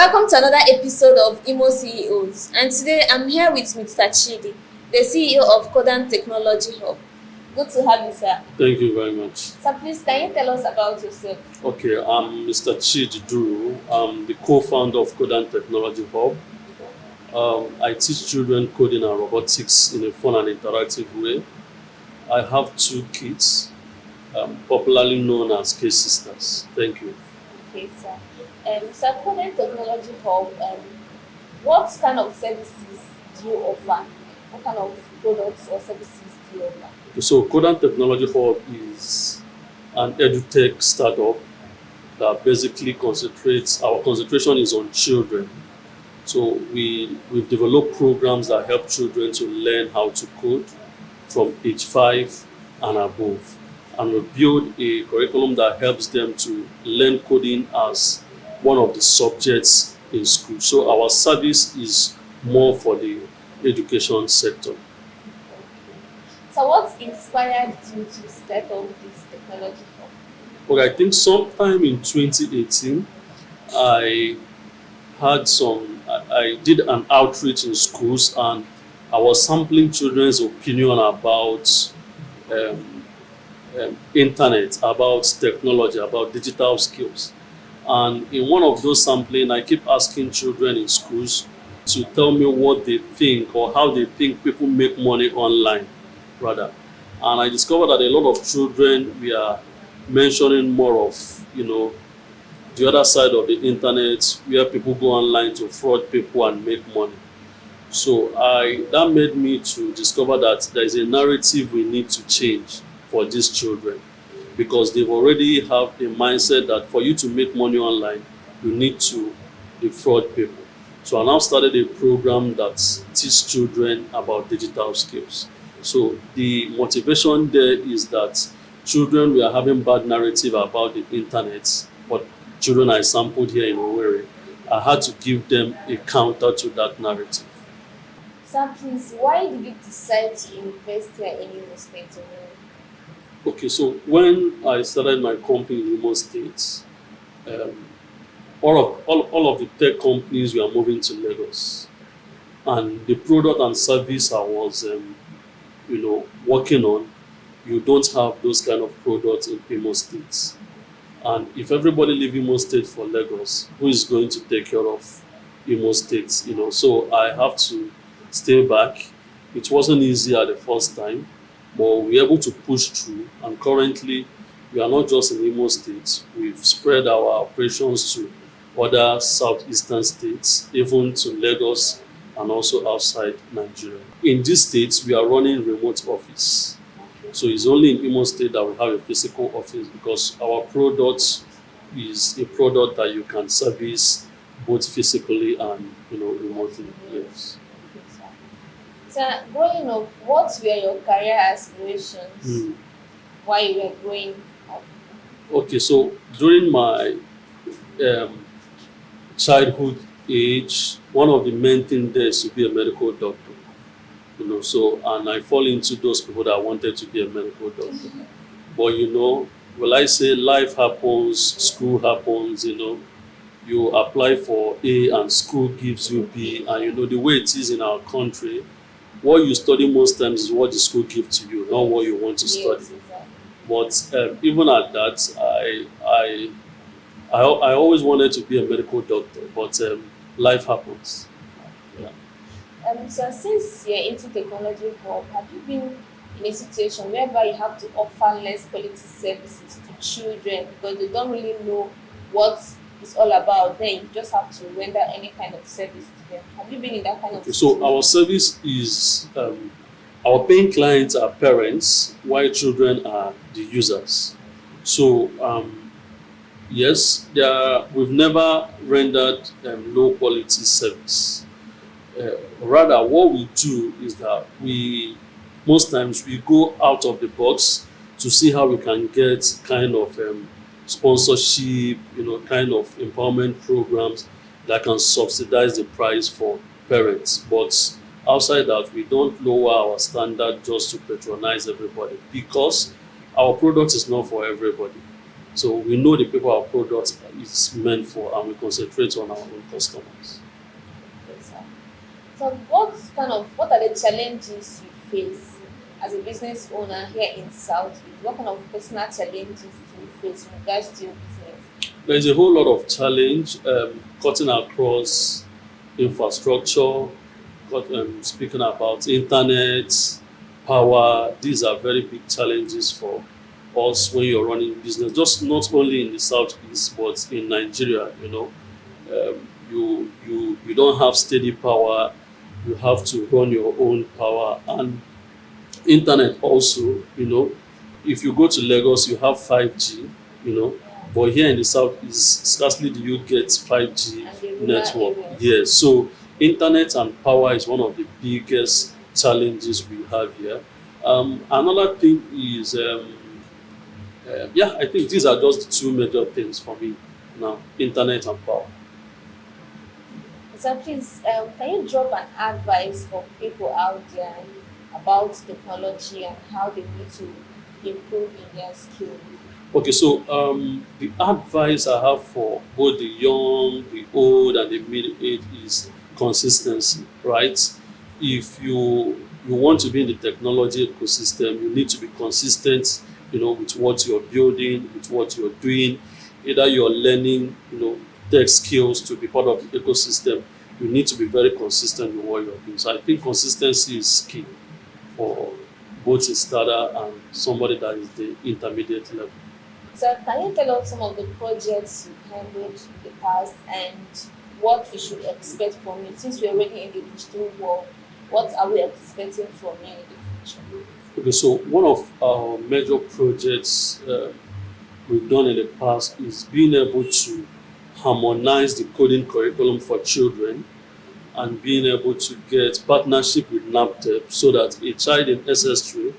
Welcome to another episode of Imo CEOs, and today I'm here with Mr. Chidi, the CEO of Codeant Tech Hub. Good to have you, sir. Thank you very much. So please, can you tell us about yourself? Okay, I'm Mr. Chidi Duru. I'm the co-founder of Codeant Technology Hub. I teach children coding and robotics in a fun and interactive way. I have two kids, popularly known as K-sisters. Thank you. Okay, sir. So Codeant Technology Hub, what kind of services do you offer? What kind of products or services do you offer? So Codeant Technology Hub is an edutech startup that basically our concentration is on children. So we've developed programs that help children to learn how to code from age 5 and above. And we build a curriculum that helps them to learn coding as one of the subjects in school. So our service is more for the education sector. So what inspired you to start up this technology hub? Okay, I think sometime in 2018, I did an outreach in schools and I was sampling children's opinion about internet, about technology, about digital skills. And in one of those sampling, I keep asking children in schools to tell me what they think or how they think people make money online, rather. And I discovered that a lot of children we are mentioning more of, the other side of the internet where people go online to fraud people and make money. So that made me to discover that there is a narrative we need to change for these children, because they already have a mindset that for you to make money online, you need to defraud people. So I now started a program that teaches children about digital skills. So the motivation there is that children were having bad narrative about the internet, but children I sampled here in Owerri, I had to give them a counter to that narrative. So please, why did you decide to invest here in Imo State? Okay, so when I started my company in Imo State, all of the tech companies were moving to Lagos, and the product and service I was working on, you don't have those kind of products in Imo State. And if everybody leave Imo State for Lagos, who is going to take care of Imo State? So I have to stay back. It wasn't easy at the first time, but we were able to push through. And currently, we are not just in Imo State. We've spread our operations to other southeastern states, even to Lagos and also outside Nigeria. In these states, we are running remote office. So it's only in Imo State that we have a physical office, because our product is a product that you can service both physically and remotely. Yes. So growing up, what were your career aspirations while you were growing up? Okay, so during my childhood age, one of the main things there is to be a medical doctor. And I fall into those people that wanted to be a medical doctor. But will I say life happens, school happens, you apply for A and school gives you B, and the way it is in our country, what you study most times is what the school gives to you, not what you want to study. Exactly. But even at that, I always wanted to be a medical doctor, but life happens. Yeah. So since you're into technology hub, have you been in a situation whereby you have to offer less quality services to children because they don't really know what it's all about? Then you just have to render any kind of service to them. Have you been in that kind of situation? So our service is, our paying clients are parents, while children are the users. So yes, we've never rendered low quality service. Rather, what we do is that most times we go out of the box to see how we can get kind of sponsorship, kind of empowerment programs that can subsidize the price for parents. But outside that, we don't lower our standard just to patronize everybody, because our product is not for everybody. So we know the people our product is meant for, and we concentrate on our own customers. Yes, sir. So what are the challenges you face as a business owner here in Southeast? What kind of personal challenges do you face in regards to your business? There is a whole lot of challenge cutting across infrastructure, speaking about internet, power. These are very big challenges for us when you're running business, just not only in the southeast but in Nigeria. You don't have steady power. You have to run your own power and internet also. If you go to Lagos, you have 5G. You know, but here in the southeast, scarcely do you get 5G And the rural network. areas? Yes, so internet and power is one of the biggest challenges we have here. Another thing is, yeah, I think these are just the two major things for me now: internet and power. So please, can you drop an advice for people out there about technology and how they need to improve in their skill? Okay, so the advice I have for both the young, the old, and the middle age is consistency, right? If you want to be in the technology ecosystem, you need to be consistent, with what you're building, with what you're doing. Either you're learning, tech skills to be part of the ecosystem, you need to be very consistent with what you're doing. So I think consistency is key for both a starter and somebody that is the intermediate level. So can you tell us some of the projects you've handled in the past and what we should expect from you? Since we're already in the digital world, what are we expecting from you in the future? Okay, so one of our major projects we've done in the past is being able to harmonize the coding curriculum for children and being able to get partnership with NAPTEP so that a child in SS3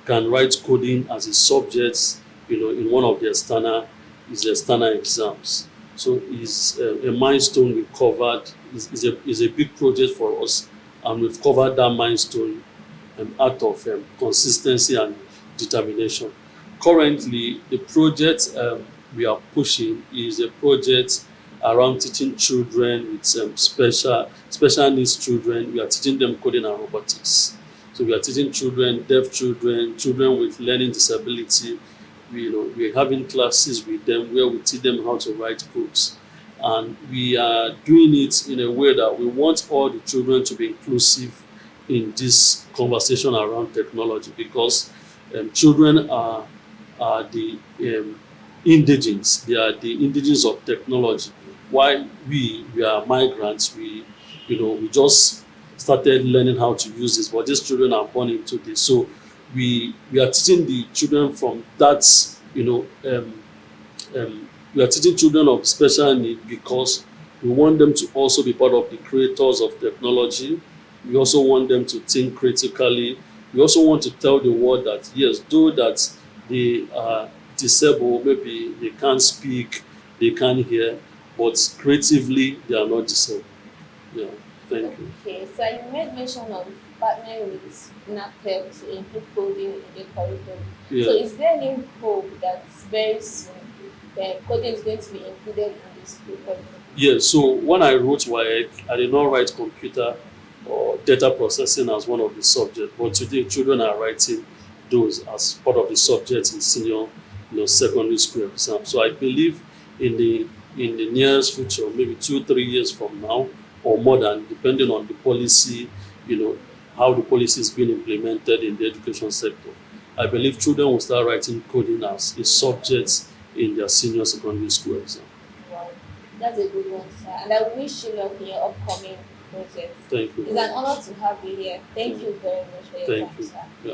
can write coding as a subject, in one of the external exams. So it's a milestone we covered. Is a big project for us, and we've covered that milestone out of consistency and determination. Currently, the project we are pushing is a project around teaching children with special needs children. We are teaching them coding and robotics. So we are teaching children, deaf children, children with learning disability. We're having classes with them where we teach them how to write codes. And we are doing it in a way that we want all the children to be inclusive in this conversation around technology, because children are the indigens. They are the indigens of technology. While we are migrants, we just started learning how to use this, but these children are born into this. So we are teaching the children from that, we are teaching children of special need because we want them to also be part of the creators of technology. We also want them to think critically. We also want to tell the world that yes, though that they are disabled, maybe they can't speak, they can't hear, but creatively they are not disabled. Yeah, thank you. Okay, so you made mention of partnering with NAPTEP to include coding in the curriculum. Yeah. So is there any hope that very soon the coding is going to be included in this curriculum? Yeah, so when I wrote WAEC, I did not write computer or data processing as one of the subjects, but today children are writing those as part of the subjects in senior, secondary school exam. So I believe in the nearest future, maybe 2-3 years from now, or more than, depending on the policy, how the policy is being implemented in the education sector. I believe children will start writing coding as a subject in their senior secondary school exam. Wow, that's a good one, sir. And I wish you luck in your upcoming project. Thank you. It's an honor to have you here. Thank you very much for your Thank time, you. sir. Yeah.